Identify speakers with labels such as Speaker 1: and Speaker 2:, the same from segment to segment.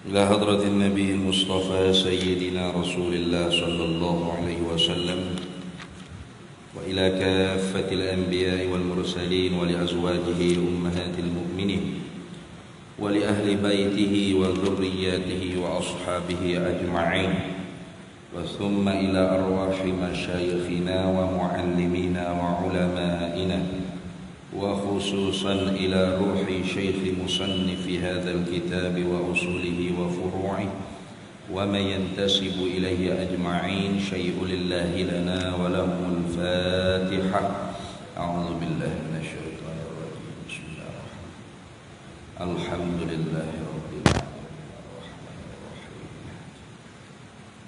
Speaker 1: إلى حضرة النبي المصطفى سيدنا رسول الله صلى الله عليه وسلم، وإلى كافة الأنبياء والمرسلين، ولأزواجه أمهات المؤمنين، ولأهل بيته وذرياته وأصحابه أجمعين، وثم إلى أرواح مشايخنا ومعلمينا وعلمائنا، وخصوصا إلى روح شيخ مصنف هذا الكتاب وأصوله وفروعه ومن ينتسب إليه أجمعين. شيء لله لنا ولهم الفاتحة. أعوذ بالله من الشيطان الرجيم. بسم الله الرحمن الرحيم. الحمد لله رب العالمين الرحمن الرحيم.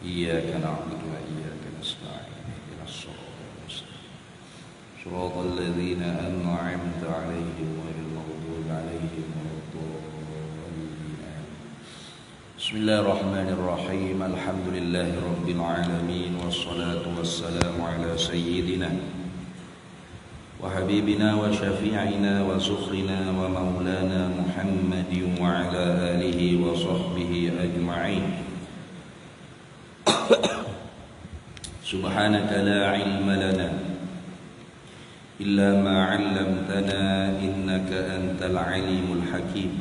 Speaker 1: إياك نعبد وإياك نستعين. اهدنا الصراط المستقيم صراط الذين أنعمت عليهم غير المغضوب عليهم ولا الضالين. بسم الله الرحمن الرحيم. الحمد لله رب العالمين، والصلاة والسلام على سيدنا وحبيبنا وشفيعنا وزخرنا ومولانا محمد وعلى آله وصحبه أجمعين. سبحانك لا علم لنا إلا ما علمتنا إنك أنت العليم الحكيم،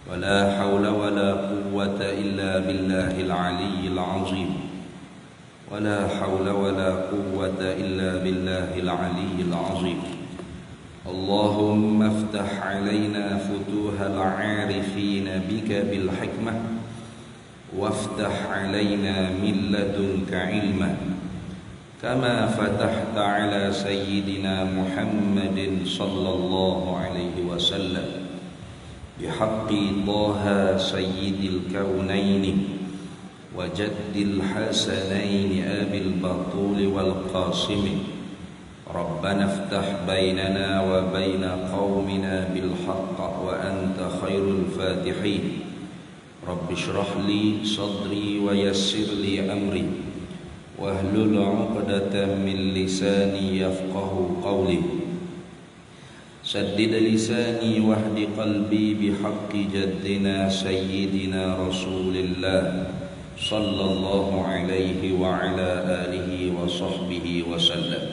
Speaker 1: ولا حول ولا قوة إلا بالله العلي العظيم، ولا حول ولا قوة إلا بالله العلي العظيم. اللهم افتح علينا فتوح العارفين بك بالحكمة، وافتح علينا من لدنك علما، كما فتحت على سيدنا محمد صلى الله عليه وسلم بحق طه سيد الكونين وجد الحسنين أبي البطول والقاسم. ربنا افتح بيننا وبين قومنا بالحق وأنت خير الفاتحين. رب اشرح لي صدري ويسر لي أمري واحلل عقدة من لساني يفقه قولي. سدد لساني واهد قلبي بحق جدنا سيدنا رسول الله صلى الله عليه وعلى آله وصحبه وسلم.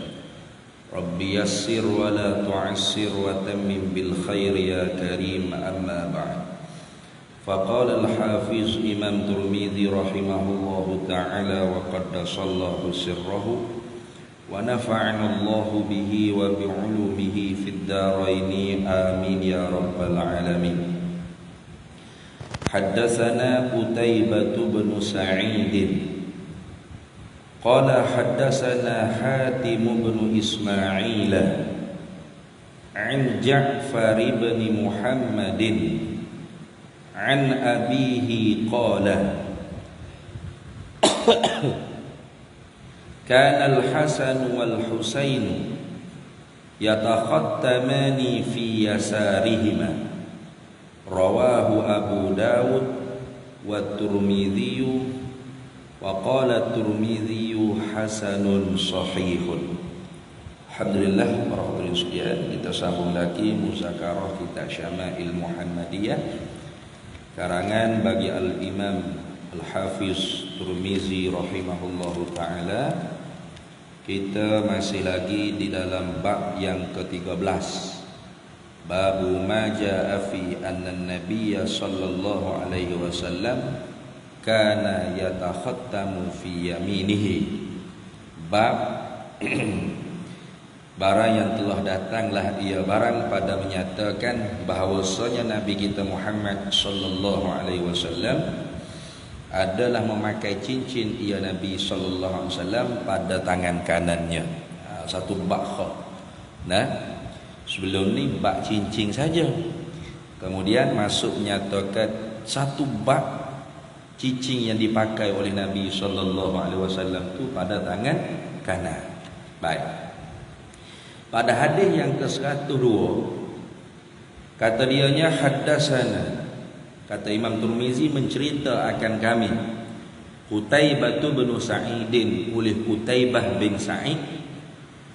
Speaker 1: رب يسر ولا تعسر وتمم بالخير يا كريم. أما بعد، فقال الحافظ إمام ترمذي رحمه الله تعالى وقدس الله سره ونفعنا الله به وبعلومه في الدارين آمين يا رب العالمين. حدثنا قتيبة بن سعيد قال حدثنا حاتم بن إسماعيل عن جعفر بن محمد عن أبيه قال كان الحسن والحسين يتختمان في يسارهما. رواه أبو داود والترمذي وقال الترمذي حسن صحيح. Alhamdulillah, para hadirin sekalian, kita sambung lagi muzakarah kitab Syama'il Muhammadiyah karangan bagi Al-Imam Al-Hafiz Tirmizi rahimahullahu ta'ala. Kita masih lagi di dalam bab yang ke-13, Babu ma ja'a fi anna an-nabiyya sallallahu alaihi wasallam kana yatakhattamu fi yaminihi. Bab barang yang telah datanglah ia barang pada menyatakan bahawasanya Nabi kita Muhammad sallallahu alaihi wasallam adalah memakai cincin ia Nabi sallallahu alaihi wasallam pada tangan kanannya. Satu bab khas. Nah, sebelum ni bab cincin saja. Kemudian masuk menyatakan satu bab cincin yang dipakai oleh Nabi sallallahu alaihi wasallam tu pada tangan kanan. Baik. Pada hadis yang ke-102 kata dianya haddatsana, kata Imam Tirmizi mencerita akan kami Qutaibah bin Sa'idin oleh Qutaibah bin Sa'id.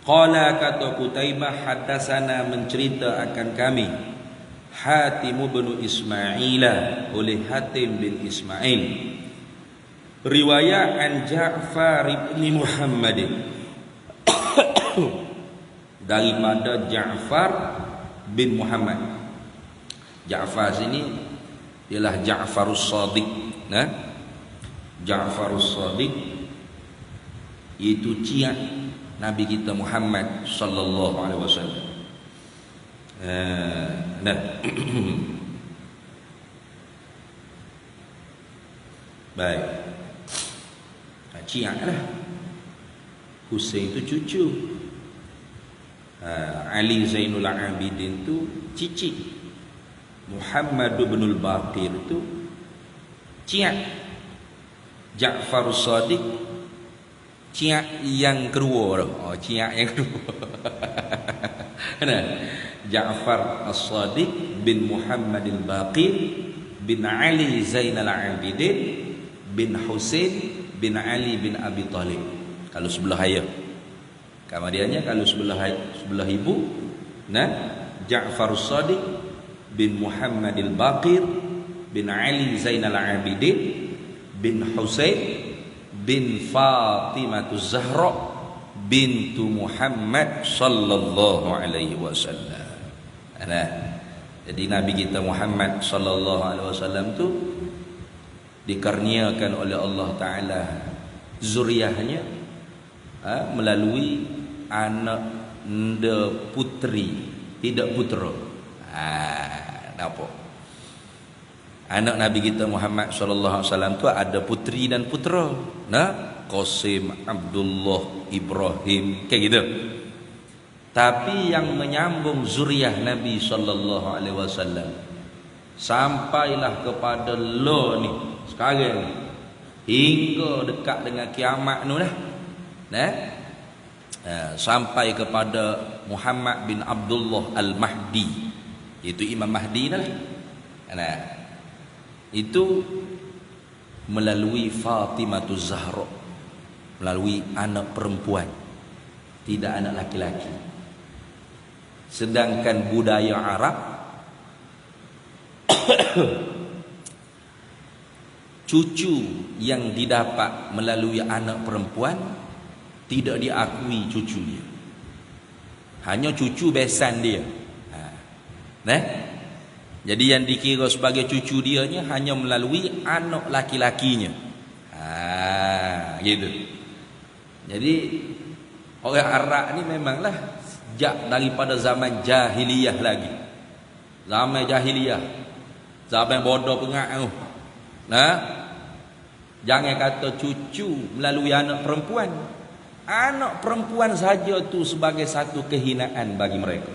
Speaker 1: Qala, kata Qutaibah, haddatsana mencerita akan kami Hatim bin Ismail, oleh Hatim bin Ismail. Riwayat an Ja'far bin Muhammad, daripada Ja'far bin Muhammad. Ja'far sini ialah Ja'farus Shadiq, nah. Ja'farus Shadiq itu ciak Nabi kita Muhammad sallallahu alaihi wasallam. Nah. Baik. Ciak lah. Husain itu cucu. Ali Zainul Abidin tu cici. Muhammad bin al-Baqir tu ciak. Ja'far Shadiq ciak yang kedua. Oh, ciak yang kedua. Nah, Ja'far As-Shadiq bin Muhammad al-Baqir bin Ali Zainal Abidin bin Husain bin Ali bin Abi Talib. Kalau sebelah ayah, kemudiannya kalau sebelah ibu, nah, Ja'far As-Shadiq bin Muhammad al-Baqir bin Ali Zainal Abidin bin Husain bin Fatimah Zahra bintu Muhammad sallallahu alaihi wasallam. Nah, jadi Nabi kita Muhammad sallallahu alaihi wasallam tu dikaruniakan oleh Allah Taala zuriatnya melalui anak putri, tidak putera. Nampak? Anak Nabi kita Muhammad sallallahu alaihi wasallam tu ada putri dan putera. Nah, Qasim, Abdullah, Ibrahim, kayak gitu. Tapi yang menyambung zuriat Nabi sallallahu alaihi wasallam sampailah kepada lo ni sekarang ni, hingga dekat dengan kiamat nu dah. Nah, sampai kepada Muhammad bin Abdullah Al-Mahdi, itu Imam Mahdi dah. Nah, itu melalui Fatimah Zahra, melalui anak perempuan, tidak anak laki-laki. Sedangkan budaya Arab cucu yang didapat melalui anak perempuan tidak diakui cucu dia, hanya cucu besan dia. Nah, jadi yang dikira sebagai cucu dianya hanya melalui anak laki-lakinya. Gitu. Jadi orang Arab ni memanglah sejak daripada zaman jahiliyah lagi. Zaman jahiliyah, zaman bodoh pengak tu. Nah, jangan kata cucu melalui anak perempuan. Anak perempuan saja tu sebagai satu kehinaan bagi mereka.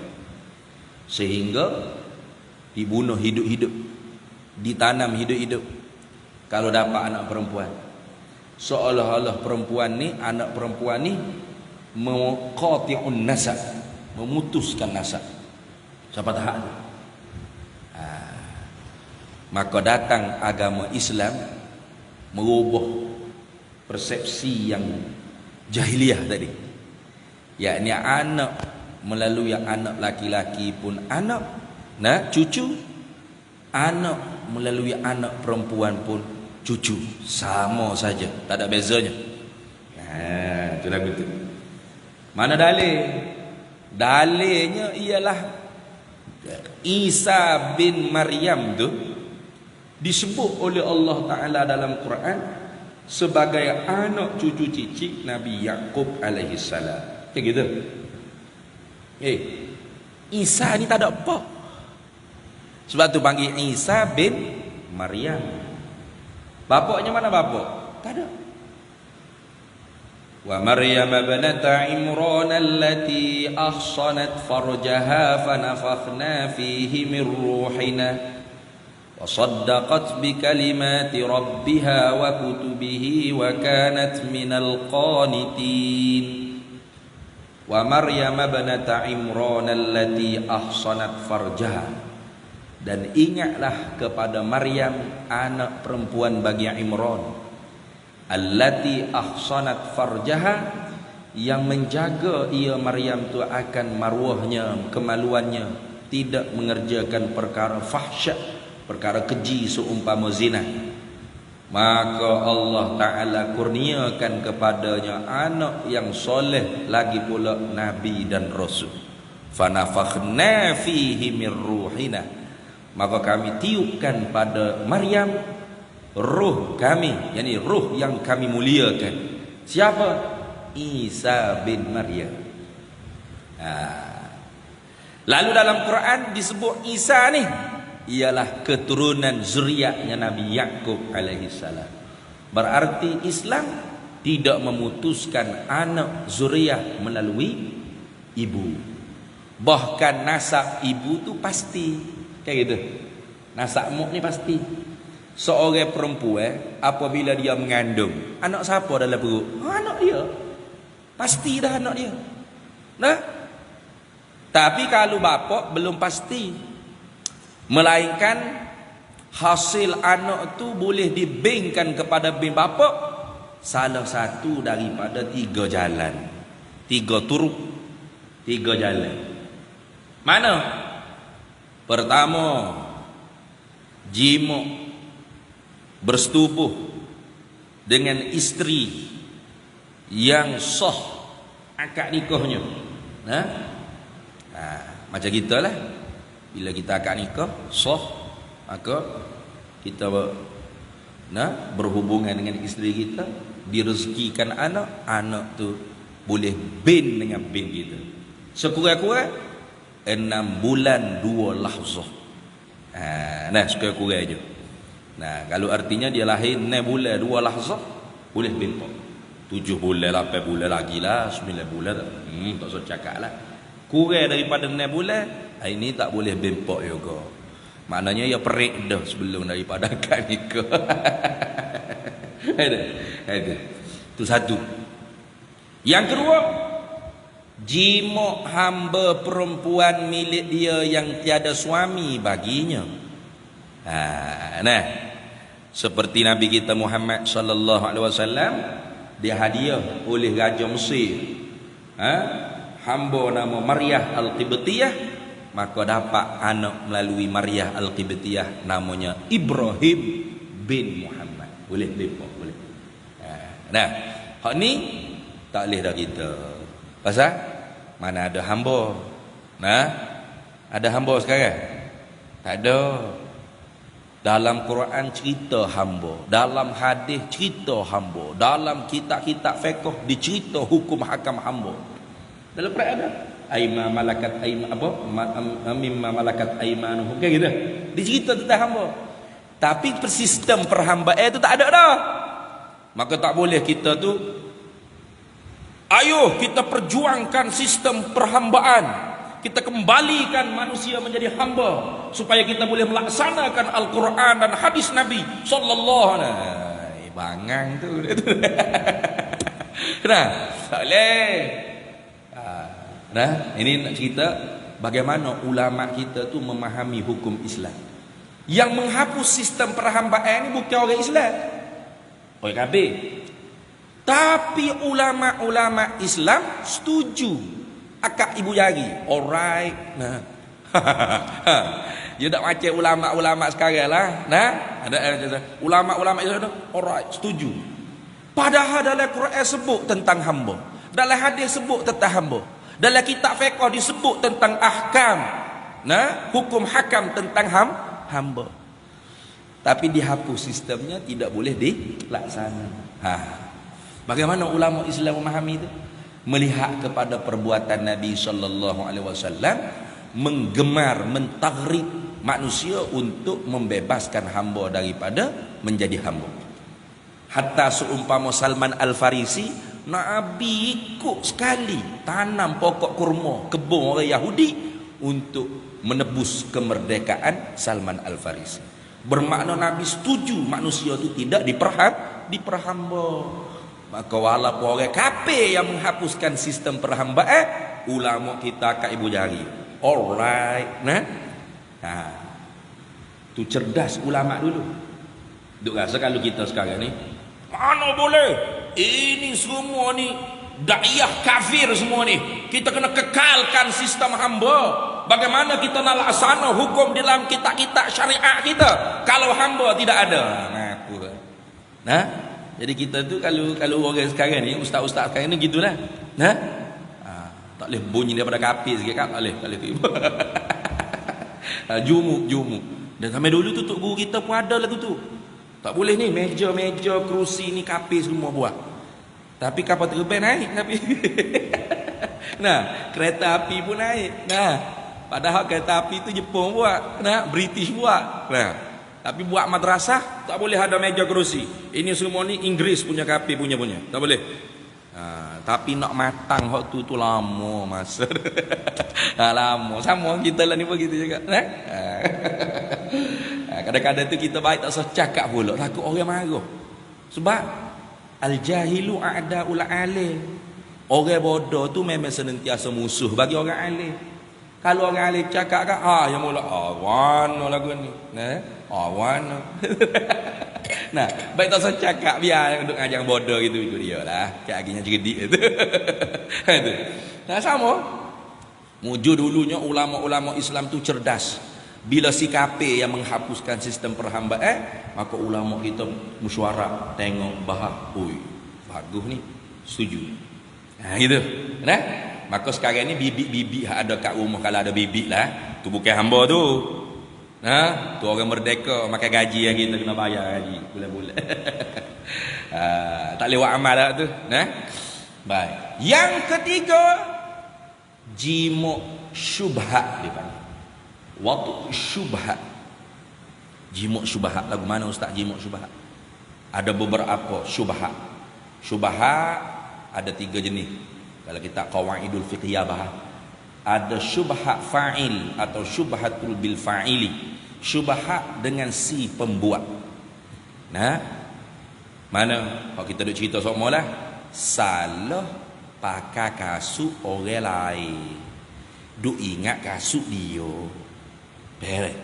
Speaker 1: Sehingga dibunuh hidup-hidup, ditanam hidup-hidup kalau dapat anak perempuan. Seolah-olah perempuan ni, anak perempuan ni muqati'un nasab, memutuskan nasab. Siapa tahu? Maka datang agama Islam merubah persepsi yang jahiliyah tadi, yakni anak melalui anak laki-laki pun anak, nah, cucu, anak melalui anak perempuan pun cucu, sama saja, tak ada bezanya. Nah, itu lagu tu. Mana dalil? Dalilnya ialah Isa bin Maryam tu disebut oleh Allah Taala dalam Quran sebagai anak cucu cicit Nabi Yaqub alaihi salam. Kayak gitu. Isa ni tak ada apa. Sebab tu panggil Isa bin Maryam. Bapaknya mana bapak? Tak ada. Wa Maryam ibnata Imran allati ahsanat farjaha fanafakhna fihi min ruhina wa saddaqat bi kalimati rabbiha wa kutubihi wa kanat minal qanitin. Wa Maryam ibnata Imran allati ahsanat farjaha, dan ingatlah kepada Maryam anak perempuan bagi Imran, allati ahsanat farjaha, yang menjaga ia Maryam tu akan maruahnya, kemaluannya, tidak mengerjakan perkara fahsyat, perkara keji seumpama zina, maka Allah Ta'ala kurniakan kepadanya anak yang soleh, lagi pula Nabi dan Rasul. Fanafakhna fihi min ruhina, maka kami tiupkan pada Maryam ruh kami, yakni ruh yang kami muliakan. Siapa? Isa bin Maryam. Lalu dalam Quran disebut Isa ni ialah keturunan zuriatnya Nabi Yakub alaihi salam. Berarti Islam tidak memutuskan anak zuriat melalui ibu. Bahkan nasab ibu tu pasti. Kayak gitu. Nasab mak ni pasti. Seorang perempuan apabila dia mengandung, anak siapa dalam perut? Anak dia. Pasti dah anak dia. Nah. Tapi kalau bapa belum pasti. Melainkan hasil anak tu boleh dibankkan kepada bin bapa salah satu daripada 3 jalan. 3 turuk, 3 jalan. Mana? Pertama, jima bersetubuh dengan isteri yang sah akad nikahnya. Macam kita lah, bila kita akad nikah sah, maka kita berhubungan dengan isteri kita, direzekikan anak, anak tu boleh bin dengan bin kita. Sekurang-kurang 6 bulan 2 lahzah. Sekurang-kurang je. Kalau artinya dia lahir 6 bulan 2 lahzah, boleh bin pak. 7 bulan, 8 bulan lagi lah, 9 bulan tak usah cakap lah. Kurang daripada 6 bulan, ini tak boleh bin pak juga. Maknanya ya perik dah sebelum daripada akad nikah. Ada. Itu satu. Yang kedua, jima hamba perempuan milik dia yang tiada suami baginya. Seperti Nabi kita Muhammad sallallahu alaihi wasallam, dia hadiah oleh Raja Mesir hamba nama Maryah Al-Qibtiyah, maka dapat anak melalui Maryah Al-Qibtiyah namanya Ibrahim bin Muhammad. Boleh lepak, boleh. Hak ni tak boleh dah kita. Pasal mana ada hamba? Ada hamba sekarang? Tak ada. Dalam Quran cerita hamba, dalam hadis cerita hamba, dalam kitab-kitab fiqh dicerita hukum hakam hamba. Dalam Quran ada aima malakat aima apa mimma malakat aimanuhum, kayak gitu. Dicerita tentang hamba. Tapi sistem perhambaan itu tak ada dah. Maka tak boleh kita tu, ayo kita perjuangkan sistem perhambaan. Kita kembalikan manusia menjadi hamba supaya kita boleh melaksanakan Al-Quran dan hadis Nabi sallallahu alaihi wasallam. Bangang tu. Tak boleh. Ini nak cerita bagaimana ulama kita tu memahami hukum Islam. Yang menghapus sistem perhambaan ini bukan orang Islam, orang kafir. Tapi ulama-ulama Islam setuju akad ibu jari. Alright. Dia tak macam ulama-ulama sekarang lah. Ada ulama-ulama Islam, alright, setuju. Padahal dalam Quran sebut tentang hamba, dalam hadis sebut tentang hamba, dalam kitab fiqh disebut tentang ahkam, hukum hakam tentang hamba. Tapi dihapus sistemnya, tidak boleh dilaksanakan. Bagaimana ulama Islam memahami itu? Melihat kepada perbuatan Nabi sallallahu alaihi wasallam menggemar mentaghrib manusia untuk membebaskan hamba daripada menjadi hamba. Hatta seumpama Salman Al-Farisi, Nabi ikut sekali tanam pokok kurma kebun orang Yahudi untuk menebus kemerdekaan Salman Al-Farisi. Bermakna Nabi setuju manusia itu tidak diperhamba. Maka walaupun orang kafir yang menghapuskan sistem perhambaan, ulama kita kat ibu jari. Alright. Tu cerdas ulama dulu. Duk rasa kalau kita sekarang ni, mana boleh? Ini semua ni daiyah kafir semua ni. Kita kena kekalkan sistem hamba. Bagaimana kita nak laksana hukum dalam kitab-kitab syariat kita kalau hamba tidak ada? Nah, jadi kita tu kalau orang sekarang ni, ustaz-ustaz sekarang ni gitulah. Nah, tak boleh bunyi daripada kapir sikit kan? Tak boleh tiba. Jumu. Dan sampai dulu tu tok guru kita pun ada lagu tu. Tak boleh ni meja, kerusi ni kapir semua buat. Tapi kapal terbang naik tapi. Nah, kereta api pun naik. Nah, padahal kereta api tu Jepun buat, nah, British buat. Nah, tapi buat madrasah tak boleh ada meja kerusi. Ini semua ni Inggris punya kapir punya. Tak boleh. Tapi nak matang hak tu lama masa. Lama. Sama kita lah ni pun gitu juga. Nah. Kadang-kadang tu kita baik tak usah cakap pula, takut orang marah. Sebab al-jahilu a'da'ul alim. Orang bodoh tu memang senantiasa musuh bagi orang alim. Kalau orang alim cakap kan, yang mula awan lagu ni. Nah, awan. Nah, baik tak usah cakap, biar untuk ngajar bodoh gitu ikut dia lah. Cak aginya cerdik itu. Itu. Nah, sama. Muju dulunya ulama-ulama Islam tu cerdas. Bila si KP yang menghapuskan sistem perhambaan, maka ulama kita mesyuarat tengok bahak, oi, bagus ni, setuju. Nah, gitu. Nah, maka sekarang ni bibik-bibik ada kat rumah, kalau ada bibik lah, tu bukan hamba tu. Nah, tu orang merdeka, makan gaji yang kita kena bayar gaji bulan-bulan. Tak lewat amal lah tu. Nah. Baik. Yang ketiga, jimuk syubhat dipanggil. Waktu syubhat. Jimuk syubhat. Lagu mana ustaz jimuk syubhat? Ada beberapa syubhat. Syubhat ada 3 jenis. Kalau kita qawaidul fiqhiyah bahas, ada syubhat fa'il atau syubhatul bil fa'ili. Syubhat dengan si pembuat. Nah, mana kalau kita duk cerita semua lah, salah pakai kasut orang lain, duk ingat kasut dia. Beres.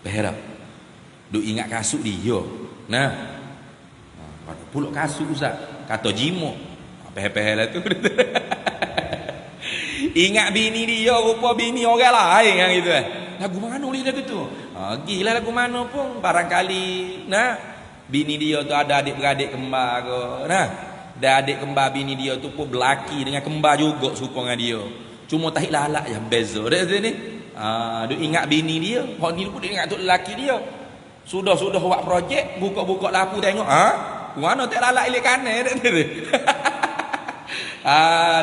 Speaker 1: Beres. Duk ingat kasut dia. Nah, pulak kasut ustaz, kata jimuk. Peh-peh lah tu. Ingat bini dia, rupa bini orang lain yang gitu. Lagu mana boleh lagu tu? Gila lagu mana pun barangkali nah bini dia tu ada adik-beradik kembar ke. Nah, dan adik kembar bini dia tu pun berlaki dengan kembar juga serupa dengan dia. Cuma tak lalak yang beza dah sini. Duk ingat bini dia, hak ni pun dia ingat tu lelaki dia. Sudah buat projek, buka-buka lapu tengok, mana tak lalak ilik kanan dah tu.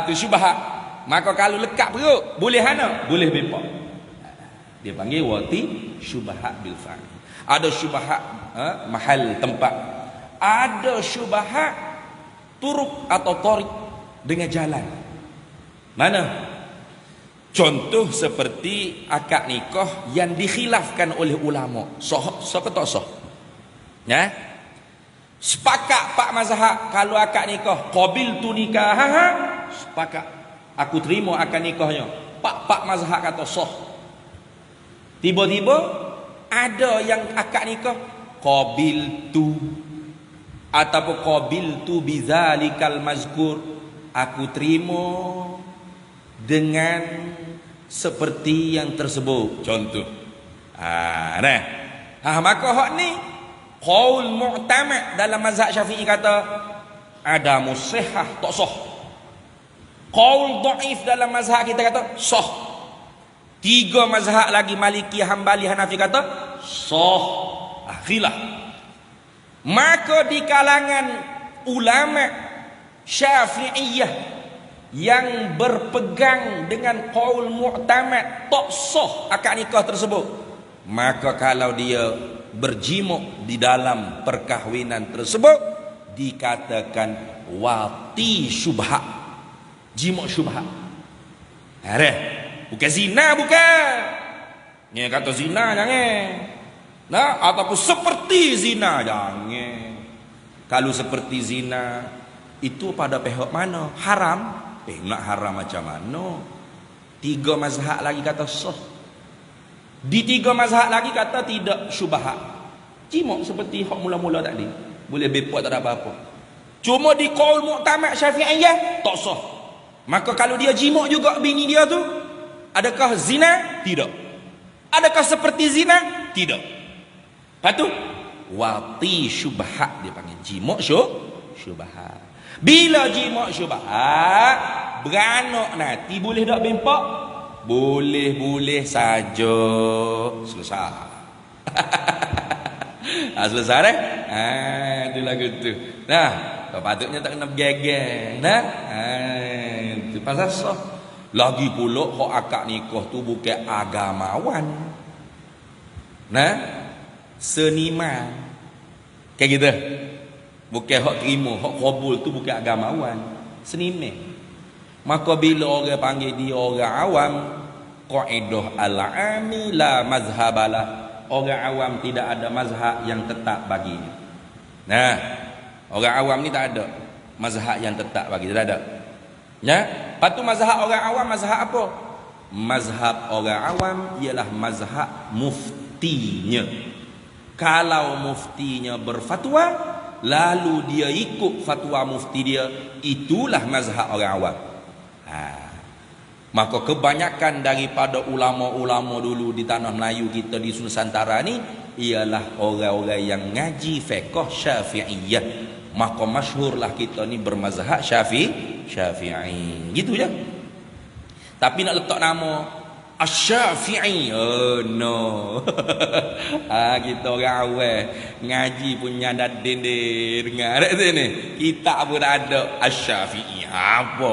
Speaker 1: Tu syubhat. Maka kalau lekat perut, boleh hana? Boleh bepak. Dia panggil wati syubhat bil fa'il. Ada syubhat mahal tempat. Ada syubhat turuk atau tarik dengan jalan. Mana? Contoh seperti akad nikah yang dikhilafkan oleh ulama. Sah ke tak sah? Ya? Sepakat pak mazhab kalau akad nikah qabiltu nikah, sepakat aku terima akad nikahnya. Pak mazhab kata sah. Tiba-tiba ada yang akad nikah qabiltu ataupun qabiltu bizalikal mazkur, aku terima dengan seperti yang tersebut. Contoh. Maka hak ni qaul mu'tamad dalam mazhab Syafi'i kata ada musihah tak sah. Qaul dhaif dalam mazhab kita kata sah. 3 mazhab lagi Maliki, Hambali, Hanafi kata sah. Khilaf. Maka di kalangan ulama Syafi'iyah yang berpegang dengan qaul mu'tamad tak sah akad nikah tersebut, maka kalau dia berjimuk di dalam perkahwinan tersebut dikatakan wati syubhat, jimuk syubhat. Bukan zina, bukan. Ni kata zina jangan. Nah, ataupun seperti zina jangan. Kalau seperti zina itu pada pihak mana? Haram. Nak haram macam mana? 3 mazhab lagi kata sah. Di 3 mazhab lagi kata tidak syubhat. Jimuk seperti hak mula-mula tadi. Boleh bepot tak ada apa-apa. Cuma di qaul mu'tamad Syafi'iyah tak sah. Maka kalau dia jimuk juga bini dia tu, Adakah zina? Tidak. Adakah seperti zina? Tidak. Lepas tu wati syubhat, dia panggil jima' syubhat. Bila jima' syubhat beranak nanti boleh tak bempak? Boleh saja. Selesai. Selesai dah. Itu lagu tu. Nah, patutnya tak kena bergeger. Nah, itu pasal sah. Lagi pula hak akad nikah tu bukan agamawan. Nah, seniman. Kayak gitu. Bukan hak terima, hak kabul tu bukan agamawan, seniman. Maka bila orang panggil dia orang awam, qaidah al-ami la mazhabalah. Orang awam tidak ada mazhab yang tetap baginya. Nah, orang awam ni tak ada mazhab yang tetap bagi, tak ada. Ya, patu mazhab orang awam mazhab apa? Mazhab orang awam ialah mazhab muftinya. Kalau muftinya berfatwa, lalu dia ikut fatwa mufti dia, itulah mazhab orang awam. Maka kebanyakan daripada ulama-ulama dulu di tanah Melayu kita di Nusantara ni ialah orang-orang yang ngaji fiqh Syafi'iyah. Maka masyhurlah kita ni bermazhab Syafi'i. Gitu je. Tapi nak letak nama Asy-Syafi'i, oh no. Kita orang awal ngaji punya dadin dia dengar tak sini. Kita pun ada Asy-Syafi'i. Apa?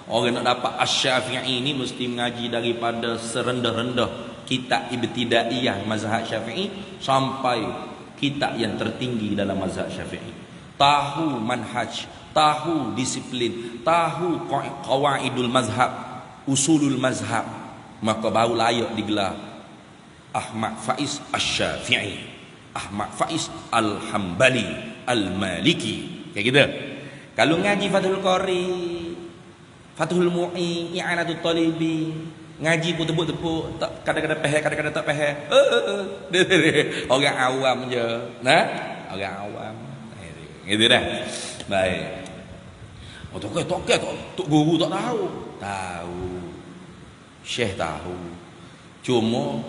Speaker 1: Orang nak dapat Asy-Syafi'i ni mesti mengaji daripada serendah-rendah kitab ibtidaiyah mazhab Syafi'i sampai kitab yang tertinggi dalam mazhab Syafi'i. Tahu manhaj, tahu disiplin, tahu qawaidul mazhab, usulul mazhab, maka baru layak digelar Ahmad Faiz Asy-Syafi'i, Ahmad Faiz Al-Hambali Al-Maliki. Kayak gitu. Kalau ngaji Fathul Qari, Fathul Mu'i, I'anatul Talibi, ngaji pun tepuk-tepuk, tak kadang-kadang pahal, kadang-kadang tak pahal. Orang awam je. Nah, orang awam. Gitu dah. Baik. Toket tok guru tak tahu. Tahu. Syekh tahu. Cuma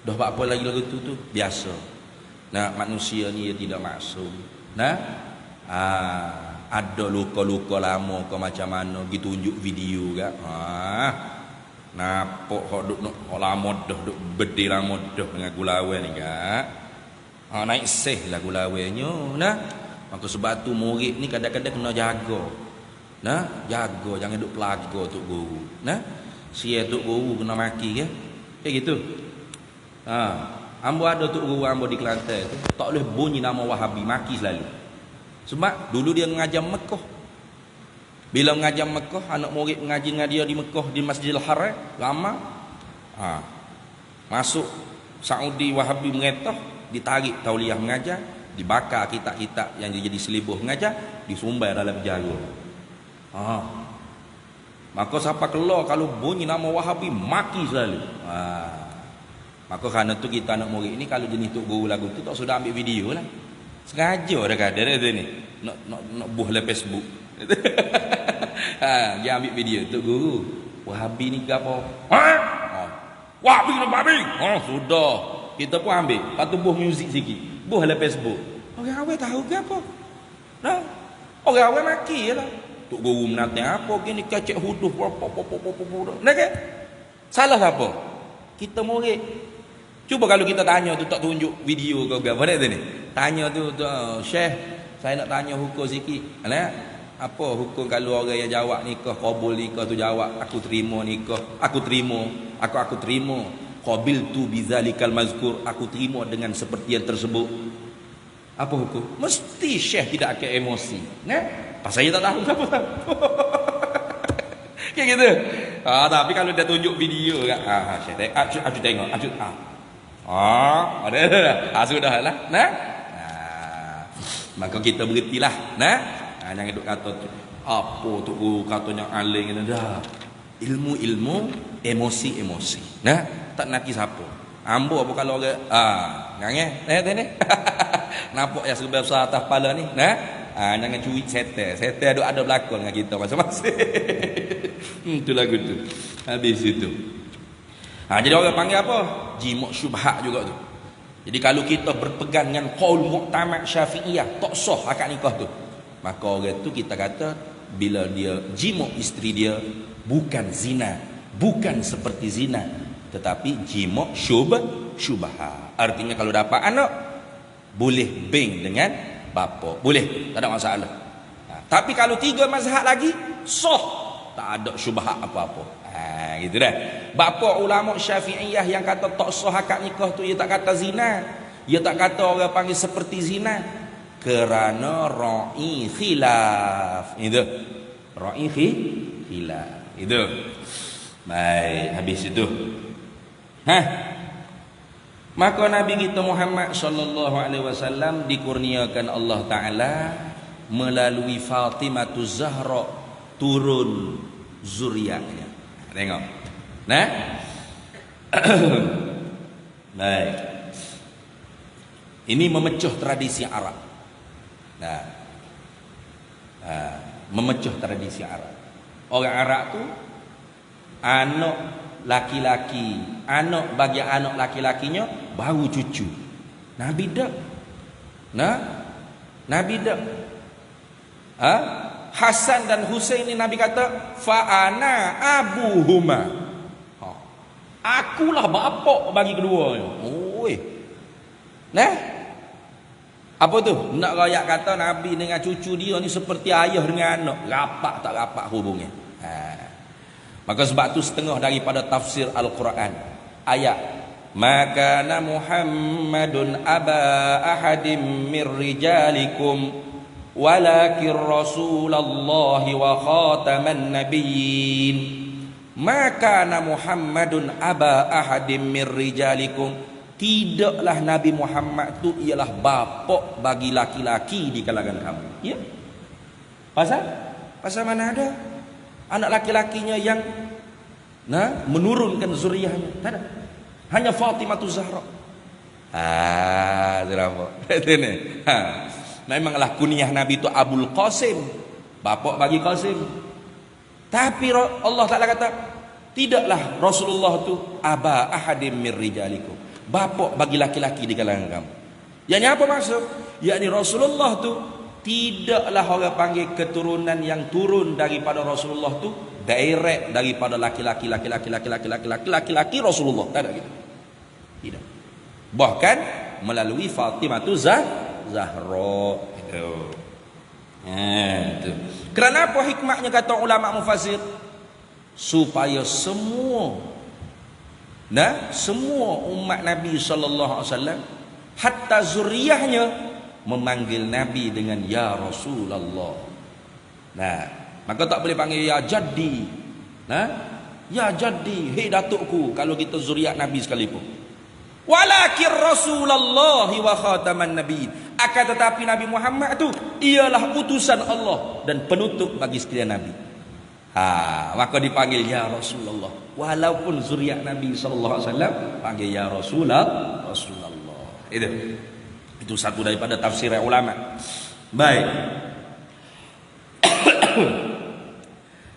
Speaker 1: dah buat apa lagi lagu tu biasa. Nah, manusia ni dia tidak maksum. Nah, ada luka-luka lama ke macam mana ditunjuk video kan. Nampak hok duk lama dah duk bedi lama dah dengan gulawan ni kan. Naik seh lah gulawannya. Nah, maka sebab tu murid ni kadang-kadang kena jaga. Nah, jaga jangan duk pelaga tok guru. Nah, sia tok guru kena maki ke? Kayak gitu. Ambo ada tok guru ambo di Kelantan tu, tak boleh bunyi nama Wahabi, maki selalu. Sebab dulu dia mengajar Mekah. Bila mengajar Mekah, anak murid mengaji dengan dia di Mekah di Masjidil Haram, lama. Masuk Saudi Wahabi mengetah, ditarik tauliah mengajar, dibakar kitab-kitab yang jadi selibuh mengajar, disumbai dalam penjara. Maka siapa keluar kalau bunyi nama Wahabi maki selalu. Maka kerana tu kita anak murid ni kalau jenis tok guru lagu tu tak sudah ambil video lah. Sengaja dah kata dia ni nak buh le Facebook. Dia ambil video tok guru. Wahabi ni gapo? Wahabi nak babi. Sudah. Kita pun ambil. Patu buh muzik sikit. Buh le Facebook. Orang awal tahu ke apa? Nah. Orang awal maki jelah. Tok guru menanti apa gini kacak huduh apa. Nah ke? Salah apa? Kita murid. Cuba kalau kita tanya tu tak tunjuk video ke apa dah ni. Tanya tu Syekh, saya nak tanya hukum sikit. Apa hukum kalau orang yang jawab nikah qabul nikah tu jawab aku terima nikah, aku terima, aku terima. Qabil tu bizalikal mazkur, aku terima dengan seperti yang tersebut. Apa hukum? Mesti Syekh tidak akan emosi. Pasal dia tak tahu apa. Kayak gitu. Tapi kalau dia tunjuk video kan, Syekh aku tengok, ada sudahlah. Maka kita berhentilah. Jangan duk kata apa tu katanya aling ni dah. Ilmu emosi. Tak nak siapa. Ambo apa kalau orang ngange ni. Nampak ya sebab besar atas kepala ni. Jangan cuit setan. Setan ada belakang dengan kita masing-masing. Itu lagu tu. Habis itu. Jadi orang panggil apa? Jima' syubhat juga tu. Jadi kalau kita berpegang dengan qaul mu'tamad Syafi'iyah, tak sah akad nikah tu. Maka orang tu kita kata bila dia jima' isteri dia bukan zina, bukan seperti zina, tetapi jima' syubhat. Artinya kalau dapat anak boleh beng dengan bapa, boleh, tak ada masalah. Tapi kalau 3 mazhab lagi sah, tak ada syubhat apa-apa. Gitu dah. Bapa ulama Syafi'iyah yang kata tak sah akad nikah tu, dia tak kata zina, dia tak kata orang panggil seperti zina, kerana ra'i khilaf. Itu ra'i khilaf. Itu. Baik, habis itu. Maka Nabi kita Muhammad sallallahu alaihi wasallam dikurniakan Allah Taala melalui Fatimah Zahra turun zuriatnya. Tengok. Nah. Baik. Ini memecah tradisi Arab. Nah. Memecah tradisi Arab. Orang Arab tu anak laki-laki, anak bagi anak laki-lakinya baru cucu. Nabi tak. Nabi tak. Hasan dan Husain ini Nabi kata fa-ana abuhuma. Akulah bapak bagi keduanya. Oi. Nah. Apa tu? Nak rakyat kata Nabi dengan cucu dia ni seperti ayah dengan anak. Rapat tak rapat hubungnya. Maka sebab tu setengah daripada tafsir Al-Quran ayat maka Muhammadun aba ahadim mir rijalikum walakin Rasulullah wa khataman nabiyyin. Maka Muhammadun aba ahadim mir rijalikum, tidaklah Nabi Muhammad tu ialah bapak bagi laki-laki di kalangan kamu. Ya? Pasal mana ada anak laki-lakinya yang menurunkan zuriatnya? Tak ada. Hanya Fatimah Zahra. Kenapa? Ini. Memanglah kunyah Nabi itu Abul Qasim, bapak bagi Qasim. Tapi Allah Ta'ala kata tidaklah Rasulullah itu aba ahadim mir rijalikum, bapak bagi laki-laki di kalangan kamu. Yang apa maksud? Yakni Rasulullah itu tidaklah orang panggil keturunan yang turun daripada Rasulullah itu direct daripada laki-laki Rasulullah. Tak ada gitu. Tidak. Bahkan melalui Fatimah Zahra itu. Itu. Kerana apa hikmahnya kata ulama mufassir? Supaya semua umat Nabi sallallahu alaihi wasallam hatta zuriyahnya memanggil Nabi dengan ya Rasulullah. Maka tak boleh panggil ya jaddi. Ya jaddi, hei datukku kalau kita zuriat Nabi sekalipun. Walakin Rasulullah wa khataman nabiyyin. Akan tetapi Nabi Muhammad itu ialah utusan Allah dan penutup bagi sekalian Nabi. Maka dipanggil ya Rasulullah. Walaupun zuriat Nabi sallallahu alaihi wasallam panggil ya Rasulullah. Itu satu daripada tafsir ulama. Baik.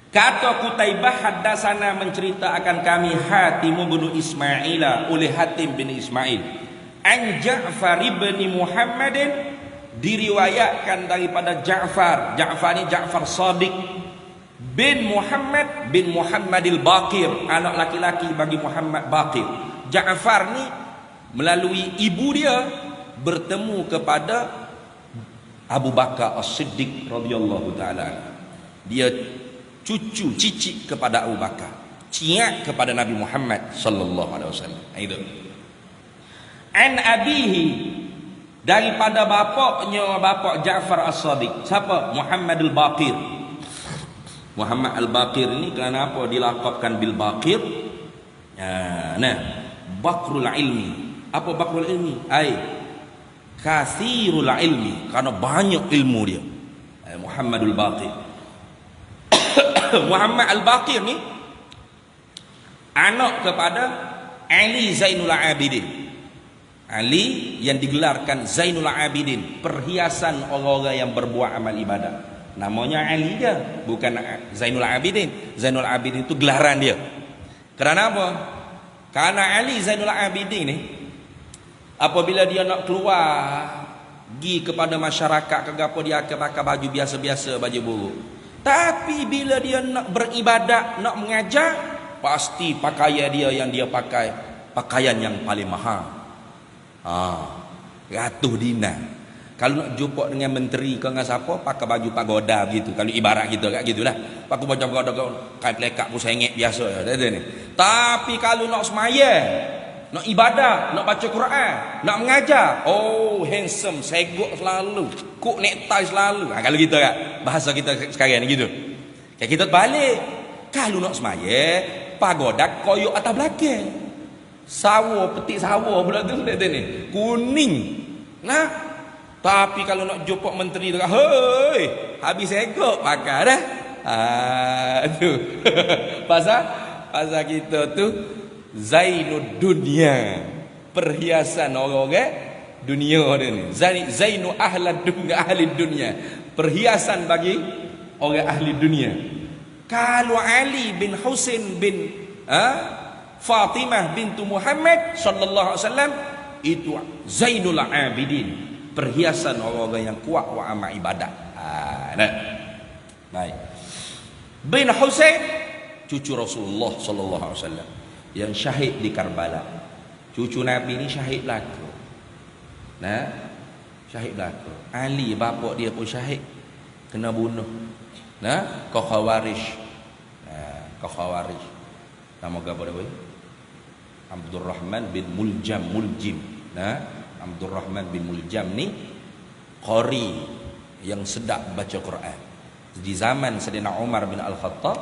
Speaker 1: Kata Qutaibah haddatsana mencerita akan kami Hatim bin Ismail oleh Hatim bin Ismail an Ja'far bin Muhammadin, diriwayatkan daripada Ja'far ni Ja'far Shadiq bin Muhammadil Baqir, anak laki-laki bagi Muhammad Baqir. Ja'far ni melalui ibu dia bertemu kepada Abu Bakar As-Siddiq radhiyallahu taala. Dia cucu cicit kepada Abu Bakar, ciak kepada Nabi Muhammad sallallahu alaihi wasallam. Itu. An abihi, daripada bapaknya, bapak Ja'far As-Shadiq. Siapa? Muhammad Al-Baqir. Muhammad Al-Baqir ini kenapa dilaqabkan bil Baqir? Bakrul ilmi. Apa bakrul ilmi? Kathirul ilmi, karena banyak ilmu dia. Muhammad Al-Baqir. Muhammad Al-Baqir ni anak kepada Ali Zainul Abidin. Ali yang digelarkan Zainul Abidin, perhiasan orang-orang yang berbuat amal ibadah. Namanya Ali dia, bukan Zainul Abidin. Zainul Abidin itu gelaran dia. Kerana apa? Karena Ali Zainul Abidin ni, apabila dia nak keluar pergi kepada masyarakat, kagapo dia akan pakai baju biasa-biasa, baju buruk. Tapi bila dia nak beribadat, nak mengajar, pasti pakaian dia yang dia pakai pakaian yang paling mahal. Ratus dinar. Kalau nak jumpa dengan menteri ke dengan siapa, pakai baju pagoda begitu. Kalau ibarat kita kat gitulah. Pakai baju pagoda kain pelekak pun sengit biasa ada ni. Tapi kalau nak semaya, nak ibadah, nak baca Quran, nak mengajar, oh handsome, segok selalu, kuk necktie selalu. Kalau kita kat bahasa kita sekarang ni gitu. Kayak kita balik. Kalau nak semaya, pagoda koyok atas belakang. Sawo, petik sawo pula tu ni. Kuning. Nah, tapi kalau nak jumpa menteri tu, hei, habis segok pakai dah. Tu. pasal kita tu Zainud dunia, perhiasan orang-orang dunia dia ni. Zainu ahlad dunya, ahli dunia, perhiasan bagi orang ahli dunia. Kalau Ali bin Husain bin Fatimah bintu Muhammad sallallahu alaihi wasallam, itu Zainul Abidin, perhiasan orang-orang yang kuat wa amal ibadat. Baik. Bin Husain, cucu Rasulullah sallallahu alaihi wasallam yang syahid di Karbala. Cucu Nabi ni syahid belaka. Syahid belaka. Ali bapa dia pun syahid, kena bunuh. Kau Khawarij. Kau Khawarij. Nama apa dia? Abdul Rahman bin Muljim. Abdul Rahman bin Muljam ni qari yang sedap baca Quran. Di zaman Sayyidina Umar bin Al-Khattab,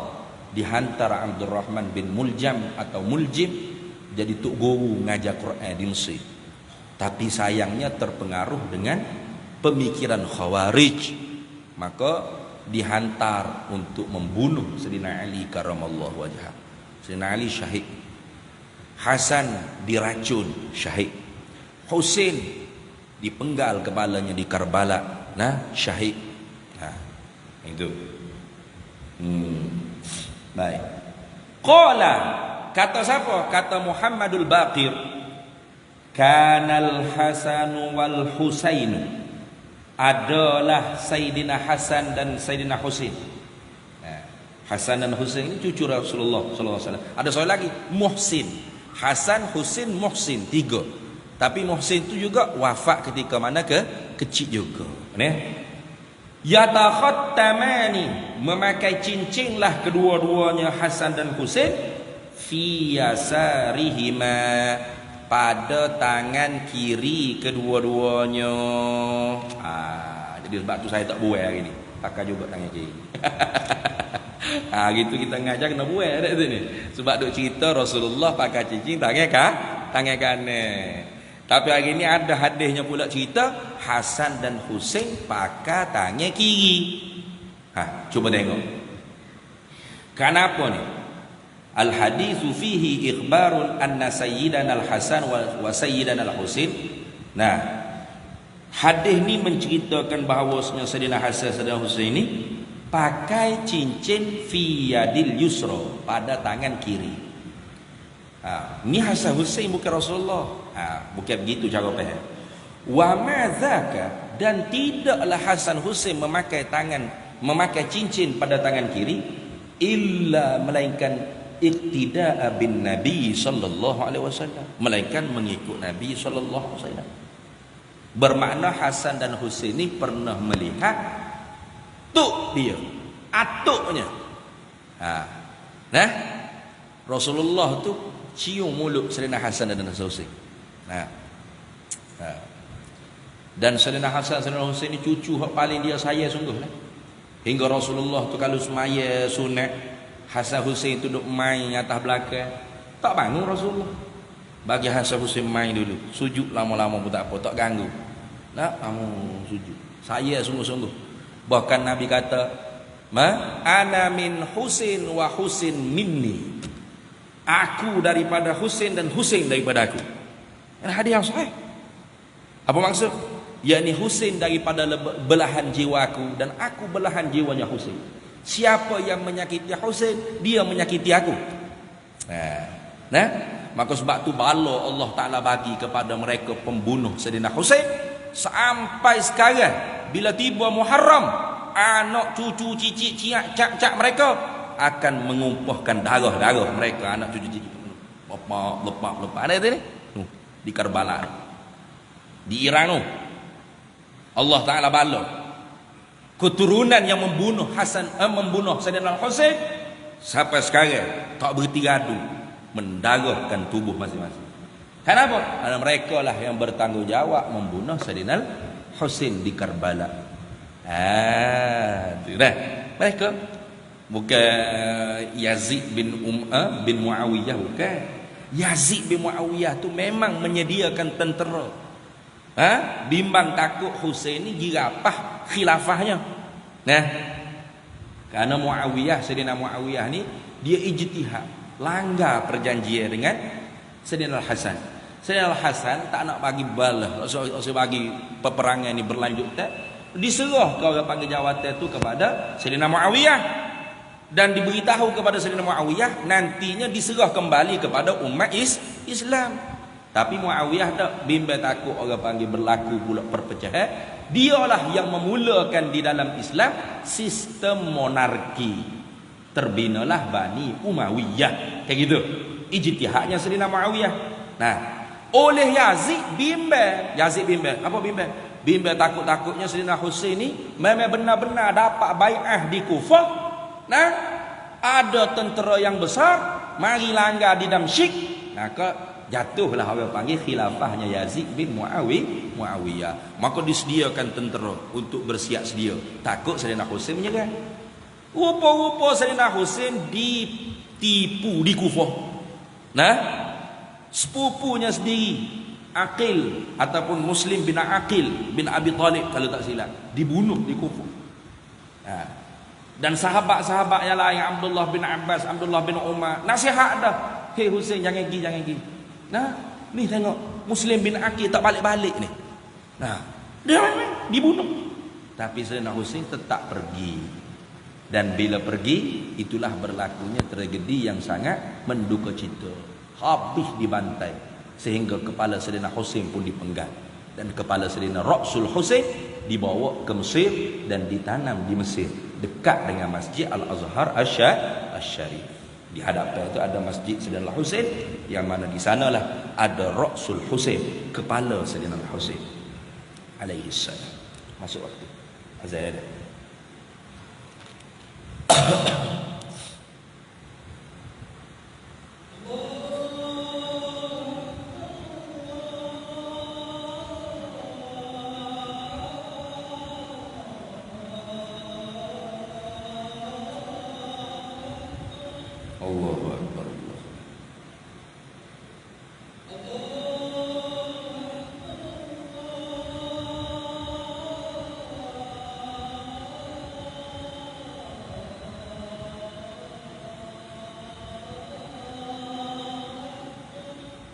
Speaker 1: dihantar Abdul Rahman bin Muljam atau Muljim jadi tok guru ngajar Quran di Mesir. Tapi sayangnya terpengaruh dengan pemikiran Khawarij, maka dihantar untuk membunuh Sayyidina Ali karamallahu wajhah. Sayyidina Ali syahid. Hasan diracun, syahid. Husain dipenggal kepalanya di Karbala, syahid. Itu. Baik. Qala, kata siapa? Kata Muhammadul Baqir, kanal Hasan wal Husain, adalah Sayyidina Hasan dan Sayyidina Husain. Hasan dan Husain ini cucu Rasulullah sallallahu alaihi wasallam. Ada soal lagi, Muhsin. Hasan, Husain, Muhsin, 3. Tapi Muhsin itu juga wafat ketika mana kecil juga. Yatakhattamani, memakai cincinlah kedua-duanya Hasan dan Husain fi yasarihima, pada tangan kiri kedua-duanya. Jadi sebab tu saya tak buai hari ni, pakai juga tangan kiri. Gitu kita ngajar kena buai ada tu ni. Sebab duk cerita Rasulullah pakai cincin tangan kanan. Tapi hari ni ada hadisnya pula cerita Hasan dan Husain pakai tangan kiri. Cuba tengok. Kenapa ni? Al haditsu fihi ikhbarun anna sayyidana al Hasan wa sayyidana al Husain. Hadis ni menceritakan bahawasanya Sayyidina Hasan dan Sayyidina Husain ni pakai cincin fi yadil yusra, pada tangan kiri. Ni Hasan Husain bukan Rasulullah. Bukan begitu cara faham. Wa ma dzaka, dan tidaklah Hasan Husain memakai cincin pada tangan kiri illa melainkan iqtida'a bin Nabi sallallahu alaihi wasallam, melainkan mengikut Nabi sallallahu alaihi wasallam. Bermakna Hasan dan Husain ni pernah melihat tuk dia, atuknya. Rasulullah tu cium mulut Sayyidina Hasan dan Husain. Dan Sayyidina Hasan dan Husain ni cucu hak paling dia sayang sungguh. Hingga Rasulullah tu kalau semaya sunat, Hasan Husain tu duk main atas belakang, tak bangun Rasulullah. Bagi Hasan Husain main dulu, sujud lama-lama pun tak apa, tak ganggu. Kamu sujud. Saya sungguh-sungguh. Bahkan Nabi kata, ana min Husain wa Husain minni. Aku daripada Husain dan Husain daripada aku. Hadis yang sahih. Apa maksud? Yakni Husain daripada belahan jiwaku dan aku belahan jiwanya Husain. Siapa yang menyakiti Husain, dia menyakiti aku. Nah, maka sebab tu bala Allah Taala bagi kepada mereka pembunuh Sayyidina Husain sampai sekarang bila tiba Muharram, anak cucu cicit cak mereka akan mengumpulkan darah mereka, anak cucu cicit lepak ada ni di Karbala, di Iran tu. Allah Taala bala keturunan yang membunuh membunuh Sayyidina Husain sampai sekarang tak berhenti gaduh mendarahkan tubuh masing-masing. Kenapa? Karena mereka lah yang bertanggungjawab membunuh Sayyidina Husain di Karbala. Itulah mereka. Bukan Yazid bin Muawiyah, bukan. Yazid bin Muawiyah tu memang menyediakan tentera. Bimbang takut Husain ni girapah khilafahnya. Nah, karena Muawiyah, Sayyidina Muawiyah ni dia ijtihad, langgar perjanjian dengan Sayyidina Al-Hasan. Sayyidina Al-Hasan tak nak bagi balah, so bagi peperangan ni berlanjut tak. Diserah kau orang panggil jawatan tu kepada Sayyidina Muawiyah dan diberitahu kepada Sayyidina Muawiyah nantinya diserah kembali kepada umat Islam. Tapi Muawiyah tak, bimbang takut orang panggil berlaku pula perpecahan. Dialah yang memulakan di dalam Islam sistem monarki. Terbinalah Bani Umayyah. Kayak gitu. Ijtihadnya Sayyidina Muawiyah. Nah, oleh Yazid bimbang. Apa bimbang? Bimbang takut-takutnya Sayyidina Husain ni memang benar-benar dapat bai'ah di Kufah. Nah, ada tentera yang besar mari langgar di Damsyik. Maka jatuhlah orang panggil khilafahnya Yazid bin Muawiyah. Maka disediakan tentera untuk bersiap sedia. Takut Sayyidina Husain menyerang. Rupa-rupa Sayyidina Husain ditipu di Kufah. Nah, sepupunya sendiri Aqil ataupun Muslim bin Aqil bin Abi Talib kalau tak silap dibunuh di Kufah. Dan sahabat-sahabat yang lain, Abdullah bin Abbas, Abdullah bin Umar, nasihat dah, "Hei Husain, jangan pergi. Nah, ni tengok Muslim bin Aqil tak balik-balik ni. Nah, dia dibunuh. Tapi Sayyidina Husain tetap pergi. Dan bila pergi, itulah berlakunya tragedi yang sangat menduka cita. Habis dibantai sehingga kepala Sayyidina Husain pun dipenggal dan kepala Sayyidina Rasul Husain dibawa ke Mesir dan ditanam di Mesir dekat dengan Masjid Al-Azhar Asy-Syarif. Di hadapan itu ada Masjid Sayyidina Husain yang mana di sanalah ada Rasul Husain, kepala Sayyidina Husain alaihi salam. Masuk waktu azan ada. Allahu Akbar.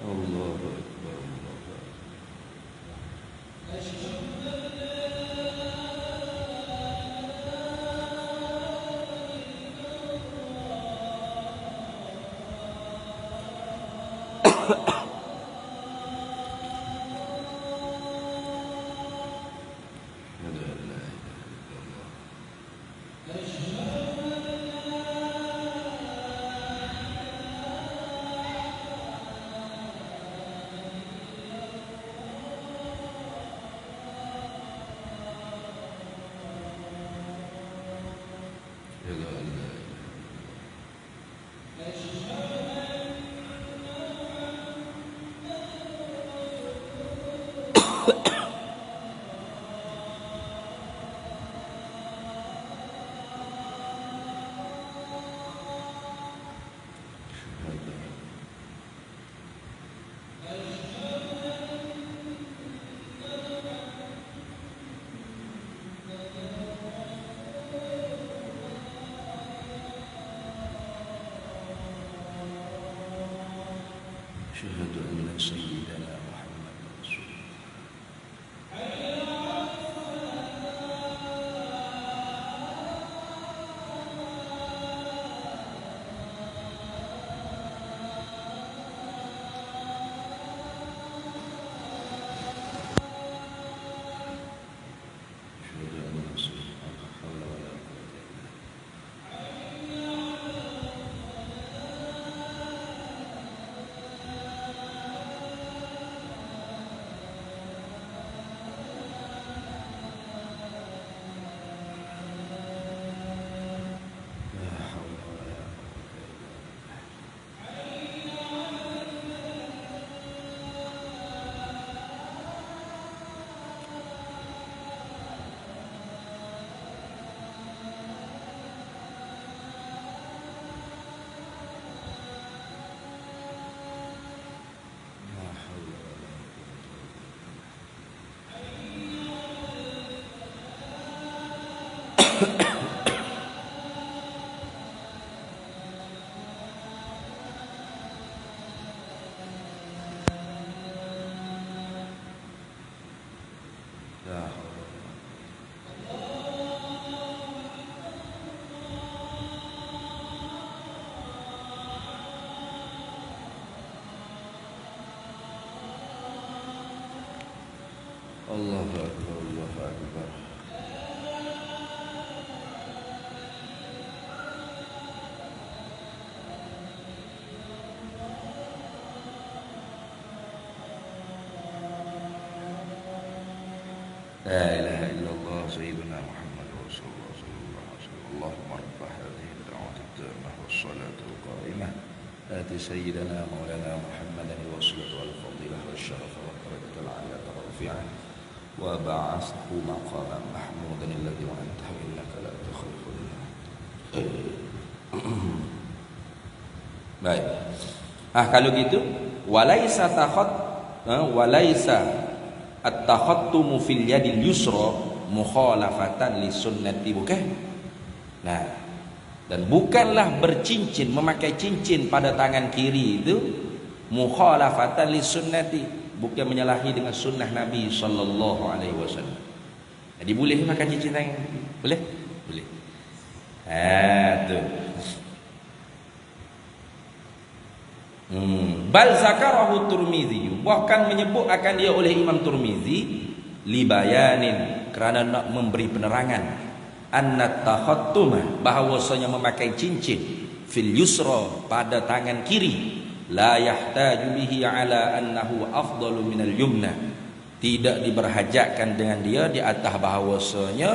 Speaker 1: Allahu Akbar. Ya. Allahu Akbar, Allahu Akbar. La ilaha illallah sayyidina Muhammad Rasulullah sallallahu alaihi wasallam. Allahumma rabb hadhihi ad-da'wati at-tammah was-salatu al-qa'imah. Ati sayyidina maulana Muhammadan al-wasilata wal-fadilah wasy-syarafa wad-darajata al-'aliyata rafi'an wa ba'athhu maqaman mahmudan alladhi wa'adtahu innaka la tukhlifu al-mi'ad. Baik. Kalau gitu walaisa at-takhattumu fil yadil yusra mukhalafatan li sunnati, bukan? Nah, dan bukanlah bercincin, memakai cincin pada tangan kiri itu mukhalafatan li sunnati, bukan menyalahi dengan sunnah Nabi sallallahu alaihi wasallam. Jadi boleh makan cincin tangan kiri? Boleh? Boleh. Tu. Bal zakarahu Tirmizi, bahkan menyebut akan dia oleh Imam Tirmizi libayanin, kerana nak memberi penerangan anna takhattuma, bahawasanya memakai cincin fil yusra pada tangan kiri la yahtaju bihi ala annahu afdalu minal yumna, tidak diberhajatkan dengan dia di atas bahawasanya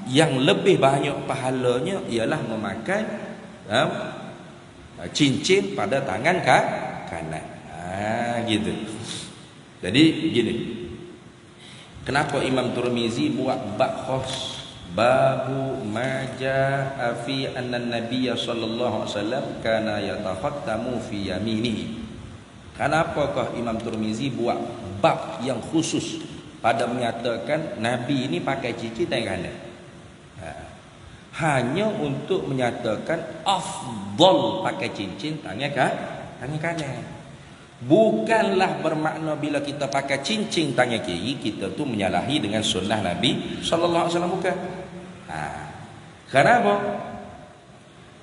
Speaker 1: yang lebih banyak pahalanya ialah memakai cincin pada tangan kanan. Gitu. Jadi gini. Kenapa Imam Tirmizi buat bab khos, babu majaa fi anna Nabiy sallallahu alaihi wasallam kana yatakhattamu fi yaminihi. Kenapakah Imam Tirmizi buat bab yang khusus pada menyatakan Nabi ini pakai cincin tangan kanan? Hanya untuk menyatakan afdal pakai cincin tangan kanan. Bukanlah bermakna bila kita pakai cincin tangan kiri kita tu menyalahi dengan sunnah Nabi sallallahu alaihi wasallam, bukan. Kenapa?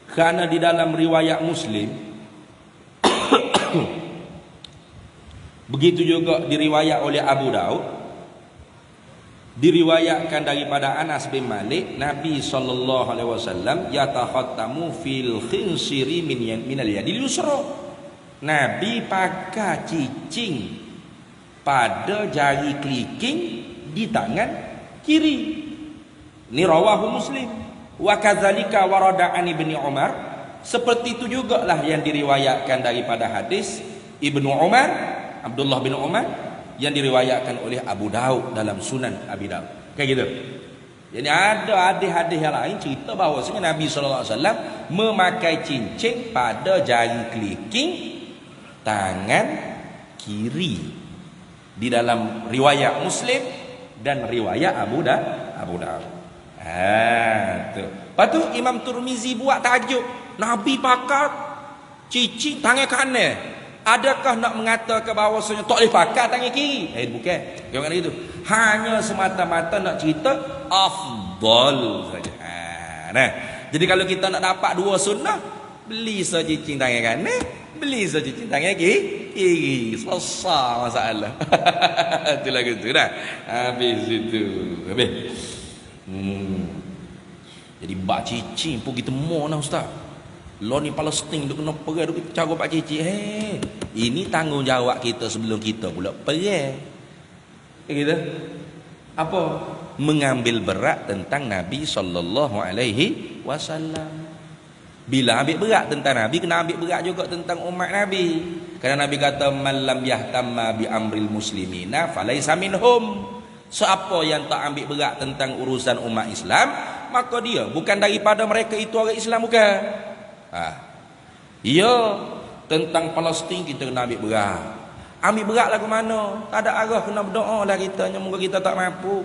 Speaker 1: Karena di dalam riwayat Muslim begitu juga diriwayat oleh Abu Daud, diriwayatkan daripada Anas bin Malik, Nabi sallallahu alaihi wasallam yatakhattamu fil khinsiri minal yadil yusra. Nabi pakai cincin pada jari kelingking di tangan kiri. Ini rawahu Muslim. Wa kadzalika warada an Ibnu Umar, seperti itu jugalah yang diriwayatkan daripada hadis Ibnu Umar, Abdullah bin Umar, yang diriwayatkan oleh Abu Daud dalam Sunan Abi Daud. Kayak gitu. Jadi ada hadis-hadis yang lain cerita bahawasanya Nabi sallallahu alaihi wasallam memakai cincin pada jari kelingking tangan kiri di dalam riwayat Muslim dan riwayat Abu Daud. Tu. Lepas tu Imam Tirmizi buat tajuk Nabi pakai cincin tangan kanan. Adakah nak mengatakan bahawasanya tak boleh pakai tangan kiri? Bukan. Jangan itu. Hanya semata-mata nak cerita afdal saja. Nah, jadi kalau kita nak dapat dua sunnah, beli saja cincin tangan kanan, beli saja cincin tangan kiri. Selesai masalah. Itulah gitu dah. Habis itu. Habis. Jadi bak cincin pun kita mau nah ustaz. Lo ni Palestin duk kena perang duk cara pak cincin. Ini tanggungjawab kita sebelum kita pula perang. Gitu. Apa? Mengambil berat tentang Nabi sallallahu alaihi wasallam. Bila ambil berat tentang Nabi, kena ambil berat juga tentang umat Nabi. Kerana Nabi kata man lam yahtamma bi amril muslimina falaisa minhum. Siapa yang tak ambil berat tentang urusan umat Islam, maka dia bukan daripada mereka, itu orang Islam, bukan. Ya, tentang Palestin kita kena ambil berat. Ambil berat lah ke mana? Tak ada arah, kena berdoa lah kita. Moga kita tak mampu.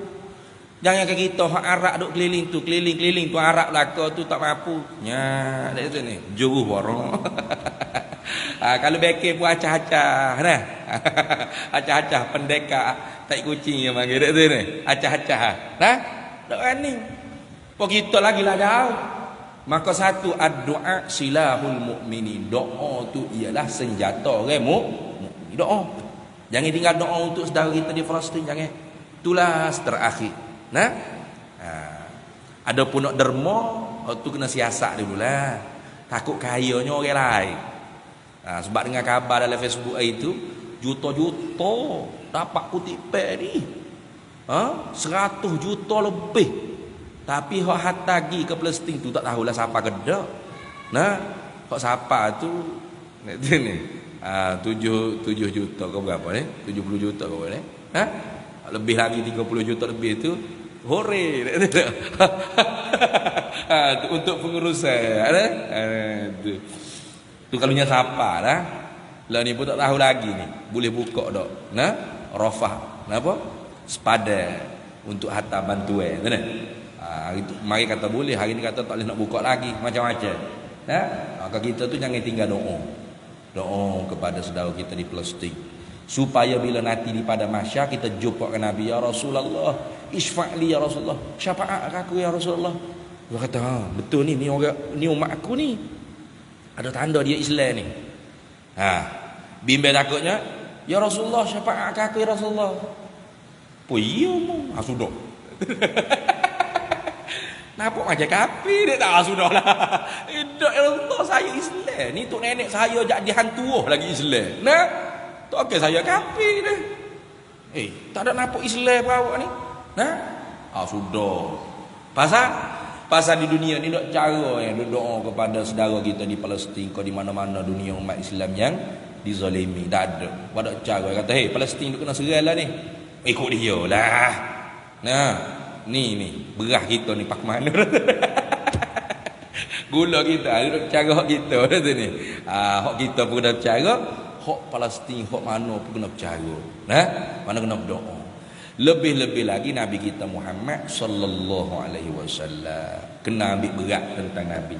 Speaker 1: Jangan kita hak Arab duk keliling tu Arab belaka tu tak mampu. Ya, dari tu ni juruh warung. Kalau bekir pun acah-acah nah. Acah-acah pendekar tai kucing yang panggil dia tu ni. Acah-acah. Nah, dak ni. Pok kita lagi lah jauh. Maka satu doa silahul mukminin. Doa tu ialah senjata orang mukmin. Doa. Jangan tinggal doa untuk saudara kita di Palestin, jangan. Itulah terakhir. Nah. Ada pun nak derma, tu kena siasat dululah. Takut kayanya orang lain. Sebab dengar kabar dalam Facebook itu, juta-juta dapat kutip pek ni. 100 juta lebih. Tapi hak hatagi ke Palestin tu tak tahulah siapa kedak. Nah, hak siapa tu ni 7 juta ke berapa ni? 70 juta ke berapa ni? Lebih lagi 30 juta lebih tu hore. Untuk pengurusan tu kalunya siapa lah. Lah ni pun tak tahu lagi ni. Boleh buka dak. Nah, Rafah. Napa? Sepada untuk hantar bantuan tu ni. Itu mari kata boleh, hari ni kata tak boleh nak buka lagi, macam-macam. Maka kita tu jangan tinggal doa. Doa kepada saudara kita di Palestin. Supaya bila nanti di pada mahsyar kita jumpa dengan Nabi, ya Rasulullah, isfa'li ya Rasulullah, syafaat aku ya Rasulullah. Dia kata, betul ni orang ni umat aku ni. Ada tanda dia Islam ni. Bimbang takutnya, ya Rasulullah, syafaat aku ya Rasulullah. Oh iya mu, sudah. Nampak macam kafir dia tak sudahlah. Dak ya Allah, saya Islam. Ni tok nenek saya jadi hantu lagi Islam. Nah, tok okey saya kafir dah. Tak ada nampak Islam awak ni. Nah, sudah. Pasal di dunia ni dak cara yang doa kepada saudara kita di Palestin ke di mana-mana dunia umat Islam yang dizalimi. Tak ada. Pada cara kata, Palestin tu kena serang lah ni. Ikut dia lah. Nah, ni berah kita ni pak mana. Gula kita cara hak kita tu ni. Hak kita pun kena bercara, hak Palestin hak mana pun kena bercara. Mana kena berdoa. Lebih-lebih lagi Nabi kita Muhammad sallallahu alaihi wasallam kena ambil berat tentang Nabi.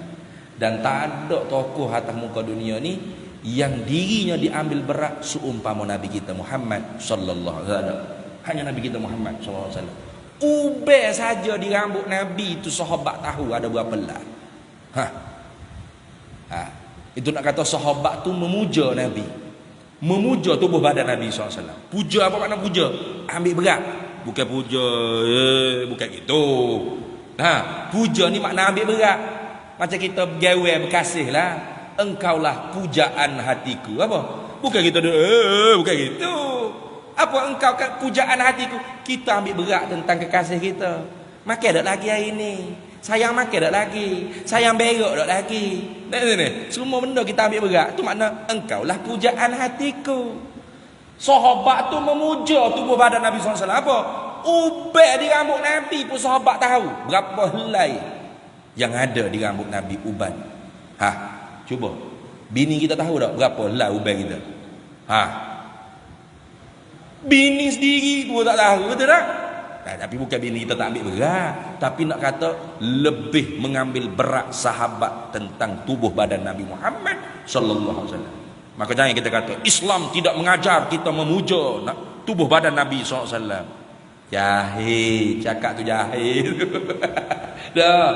Speaker 1: Dan tak ada tokoh atas muka dunia ni yang dirinya diambil berat seumpama Nabi kita Muhammad sallallahu alaihi wasallam. Hanya Nabi kita Muhammad sallallahu alaihi wasallam. Ubah saja di rambut Nabi itu sahabat tahu ada berapa lah. Itu nak kata sahabat tu memuja Nabi. Memuja tubuh badan Nabi SAW. Puja apa makna puja? Ambil berat. Bukan puja bukan gitu. Puja ni makna ambil berat. Macam kita bergawe berkasih lah. Engkaulah pujaan hatiku. Apa? Bukan kita bukan gitu. Apa engkau pujaan hatiku? Kita ambil berat tentang kekasih kita. Makan dak lagi hari ni. Sayang makan dak lagi. Sayang berok dak lagi. Ni. Semua benda kita ambil berat. Tu makna engkaulah pujaan hatiku. Sahabat tu memuja tubuh badan Nabi SAW. Apa? Ubah di rambut Nabi pun sahabat tahu. Berapa helai yang ada di rambut Nabi uban. Cuba. Bini kita tahu tak berapa helai uban kita? Bini sendiri pun tak tahu, betul tak? Tapi bukan bini kita tak ambil berat, tapi nak kata lebih mengambil berat sahabat tentang tubuh badan Nabi Muhammad sallallahu alaihi wasallam. Maka jangan kita kata Islam tidak mengajar kita memuja tubuh badan Nabi sallallahu alaihi wasallam. Jahil, cakap tu jahil. Dah,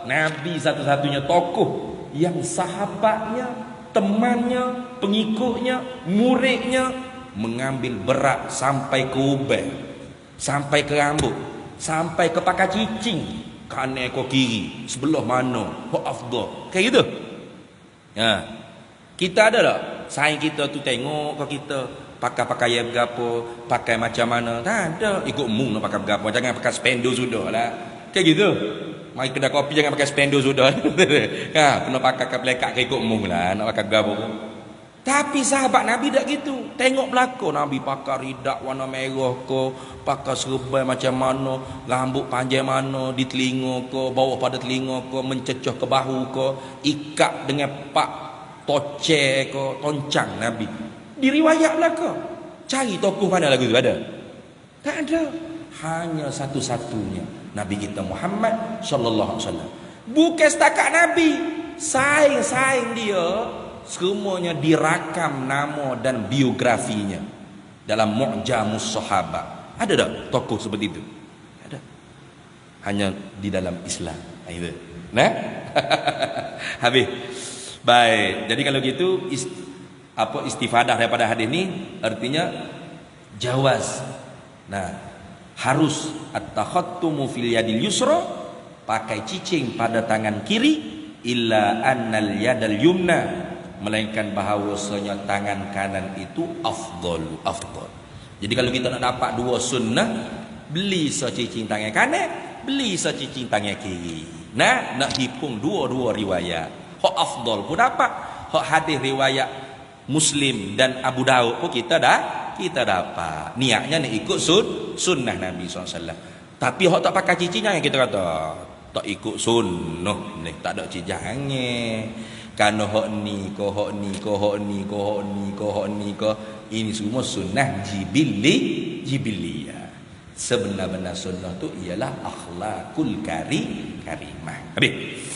Speaker 1: Nabi satu-satunya tokoh yang sahabatnya, temannya, pengikutnya, muridnya mengambil berat sampai ke uban, sampai ke rambut, sampai ke pakai cicing, kanan ke kiri, sebelah mana hak afdal. Kayak gitu. Kita ada tak saing kita tu tengok ke kita pakai pakaian berapa, pakai macam mana? Tak ada. Ikut mung nak pakai berapa, jangan pakai spendo sudahlah. Kayak gitu. Mai kedai kopi jangan pakai spendo sudah. Kena pakai kaplekat ke ikut mung lah nak pakai berapa. Tapi sahabat Nabi tak gitu. Tengok belakang Nabi pakai ridak warna merah ke, pakai serban macam mana, rambut panjang mana, di telinga ke, bawah pada telinga ke, mencecah ke bahu ke, ikat dengan pak toce ke, toncang Nabi. Di riwayat belakang. Cari tokoh mana lagu tu ada? Tak ada. Hanya satu-satunya Nabi kita Muhammad sallallahu alaihi wasallam. Bukan setakat Nabi, saing-saing dia semuanya dirakam nama dan biografinya dalam Mu'jamus Sahabat. Ada tak tokoh seperti itu? Ada. Hanya di dalam Islam. Itu. Nah, habis. Baik. Jadi kalau gitu istifadah daripada hadis ini artinya jawaz. Nah, harus at-takhattumu fil yadil yusra, pakai cicing pada tangan kiri, illa annal yadal yumna, melainkan bahawasanya tangan kanan itu afdal. Jadi kalau kita nak dapat dua sunnah, beli secicing tangan kanan, beli secicing tangan kiri. Nah, nak hipung dua-dua riwayat. Hak afdal pun dapat, hak hadis riwayat Muslim dan Abu Daud pun kita dapat. Niatnya nak ikut sunnah Nabi SAW. Tapi hak tak pakai cicingnya yang kita kata tak ikut sunnah ni, tak ada cicingnya. Karena hak ni ko ini semua sunnah jibiliyah. Sebenar-benar sunnah tu ialah akhlakul karimah. Habis.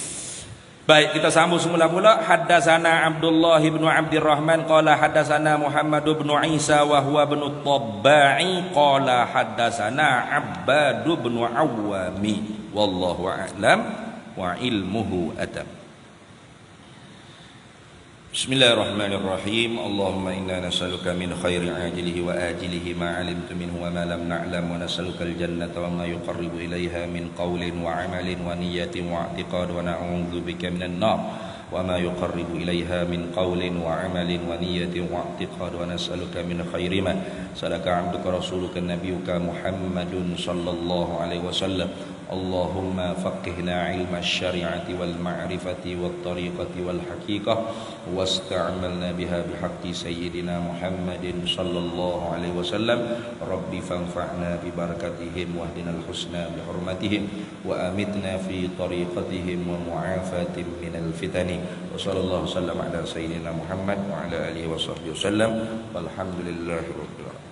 Speaker 1: Baik, kita sambung semula pula. Haddatsana Abdullah bin Abdurrahman qala haddatsana Muhammad bin Isa wa huwa bin Tabba'i qala haddatsana Abbad bin Awwami wallahu a'lam wa ilmuhu atam. Bismillahirrahmanirrahim. Allahumma inna nas'aluka min khairi ajilihi wa ajilihi ma 'alimtu minhu wa ma lam na'lam, wa nas'aluka al-jannata wa ma yuqarribu ilayha min qawlin wa 'amalin wa niyyatin wa i'tiqad, wa na'udzu bika minan nar wa ma yuqarribu ilayha min qawlin wa 'amalin wa niyyatin wa i'tiqad, wa nas'aluka min khairi ma salaka 'abduka rasuluka nabiyyuka Muhammadun sallallahu alaihi wasallam. Allahumma faqihna ilma syari'ati wal ma'rifati wat tariqati wal haqiqah wasta'malna biha bihaqqi sayyidina Muhammadin sallallahu alaihi wasallam. Rabbi fanfa'na bi barakatihim wahdinal husna bi hurmatihim wa amitna fi tariqatihim wa mu'afatin minal fitani. Wa sallallahu sallam ala sayyidina Muhammad wa ala alihi wa sahbihi wasallam. Walhamdulillahi rabbil alamin.